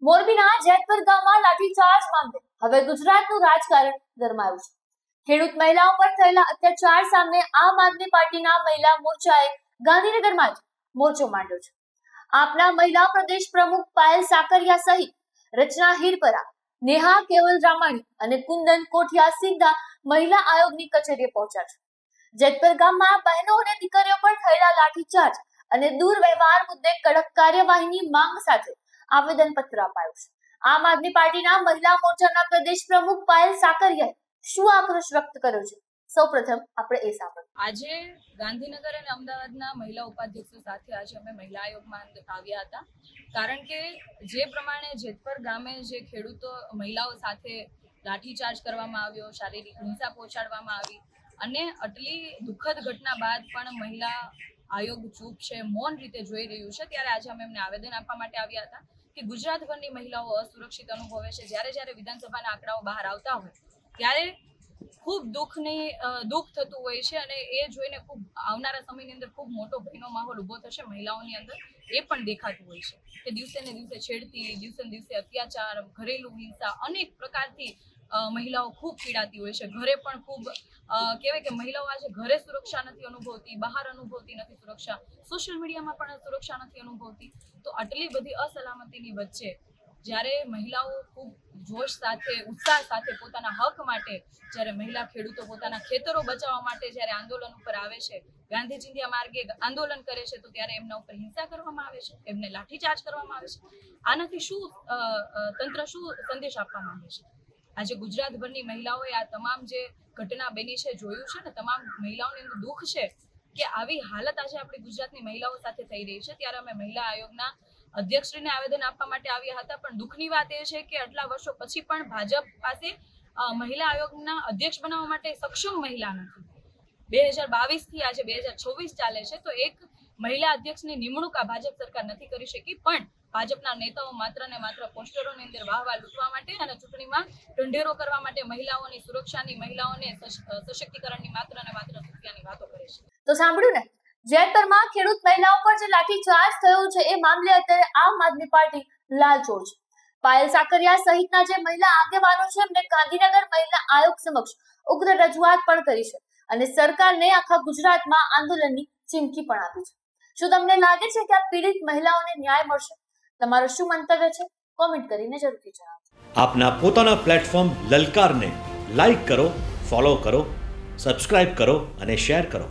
મોરબીના જેતપર ગામમાં લાઠીચાર્જ મામલે હવે ગુજરાતનું રાજકારણ ગરમાયું છે. ખેડૂત મહિલાઓ પર થયેલા અત્યાચાર સામે આમ આદમી પાર્ટીના મહિલા મોરચાએ ગાંધીનગરમાં જ મોરચો માંડ્યો છે. આપના મહિલા પ્રદેશ પ્રમુખ પાયલ સાકરિયા સહિત રચના હિરપરા, નેહા કેવલ રામાણી અને કુંદન કોઠિયા સીધા મહિલા આયોગની કચેરીએ પહોંચ્યા છે. જેતપર ગામમાં બહેનો અને દીકરીઓ પર થયેલા લાઠીચાર્જ અને દુર્વ્યવહાર મુદ્દે કડક કાર્યવાહીની માંગ સાથે આવેદન પત્ર અપાયું છે. આમ આદમી પાર્ટીના મહિલા મોરચાના પ્રદેશ પ્રમુખ પાયલ સાકરિયાએ શું આક્રોશ વ્યક્ત કર્યો છે, સૌપ્રથમ આપણે એ સાંભળીએ. આજે ગાંધીનગર અને અમદાવાદના મહિલા ઉપાધ્યક્ષો સાથે આજે અમે મહિલા આયોગમાં આવ્યા હતા, કારણ કે જે પ્રમાણે જેતપર ગામે જે ખેડૂતો મહિલાઓ સાથે લાઠીચાર્જ કરવામાં આવ્યો, શારીરિક હિંસા પહોંચાડવામાં આવી અને આટલી દુઃખદ ઘટના બાદ પણ મહિલા આયોગ ચૂપ છે, મૌન રીતે જોઈ રહ્યું છે, ત્યારે આજે અમે એમને આવેદન આપવા માટે આવ્યા હતા કે ગુજરાતભરની મહિલાઓ અસુરક્ષિત અનુભવે છે. જ્યારે વિધાનસભાના આંકડાઓ બહાર આવતા હોય ત્યારે ખૂબ દુઃખ થતું હોય છે અને એ જોઈને ખૂબ આવનારા સમયની અંદર ખૂબ મોટો ભયનો માહોલ ઊભો થશે મહિલાઓની અંદર. એ પણ દેખાતું હોય છે કે દિવસે ને દિવસે છેડતી, દિવસે ને દિવસે અત્યાચાર, ઘરેલું હિંસા, અનેક પ્રકારથી મહિલાઓ ખૂબ પીડાતી હોય છે. ઘરે પણ ખૂબ કહેવાય કે મહિલાઓ આજે ઘરે સુરક્ષા નથી અનુભવતી, બહાર અનુભવતી નથી સુરક્ષા, સોશિયલ મીડિયામાં પણ સુરક્ષા નથી અનુભવતી. તો આટલી બધી અસલામતીની વચ્ચે જ્યારે મહિલાઓ ખૂબ જોશ સાથે, ઉત્સાહ સાથે પોતાના હક માટે, જ્યારે મહિલા ખેડૂતો પોતાના ખેતરો બચાવવા માટે જ્યારે આંદોલન ઉપર આવે છે, ગાંધીજીના માર્ગે આંદોલન કરે છે, તો ત્યારે એમના ઉપર હિંસા કરવામાં આવે છે, એમને લાઠીચાર્જ કરવામાં આવે છે. આનાથી શું તંત્ર શું સંદેશ આપવા માંગે છે? આજે ગુજરાતભરની મહિલાઓએ આ તમામ જે ઘટના બની છે જોયું છે ને, તમામ મહિલાઓની અંદર દુઃખ છે કે આવી હાલત આજે આપણી ગુજરાતની મહિલાઓ સાથે થઈ રહી છે. ત્યારે અમે મહિલા આયોગના અધ્યક્ષશ્રીને આવેદન આપવા માટે આવ્યા હતા, પણ દુઃખની વાત એ છે કે આટલા વર્ષો પછી પણ ભાજપ પાસે મહિલા આયોગના અધ્યક્ષ બનાવવા માટે સક્ષમ મહિલા નથી. 2022 થી આજે 2026 ચાલે છે, તો એક મહિલા અધ્યક્ષની નિમણૂક આ ભાજપ સરકાર નથી કરી શકી. પણ ભાજપના નેતાઓ માત્ર ને માત્ર પોસ્ટરોની અંદર વાહવા લૂંટવા માટે અને ચૂંટણીમાં ઢંઢેરો કરવા માટે મહિલાઓની સુરક્ષાની, મહિલાઓને સશક્તિકરણની માત્ર ને માત્ર રૂપિયાની વાતો કરે છે. તો સાંભળ્યું ને, જેતપરમાં ખેડૂત મહિલાઓ પર જે લાઠીચાર્જ થયો છે એ મામલે અત્યારે આમ આદમી પાર્ટી લાલચોળ છે. પાયલ સાકરિયા સહિતના જે મહિલા આગેવાનો છે એમને ગાંધીનગર મહિલા આયોગ સમક્ષ ઉગ્ર રજૂઆત પણ કરી છે અને સરકારને આખા ગુજરાતમાં આંદોલનની ચીમકી પણ આપી છે. શું તમને લાગે છે કે આ પીડિત મહિલાઓને ન્યાય મળશે? તમારું શું મંતવ્ય છે? કોમેન્ટ કરીને જરૂરથી જણાવજો. આપના પોતાના પ્લેટફોર્મ લલકારને લાઈક કરો, ફોલો કરો, સબસ્ક્રાઇબ કરો અને શેર કરો.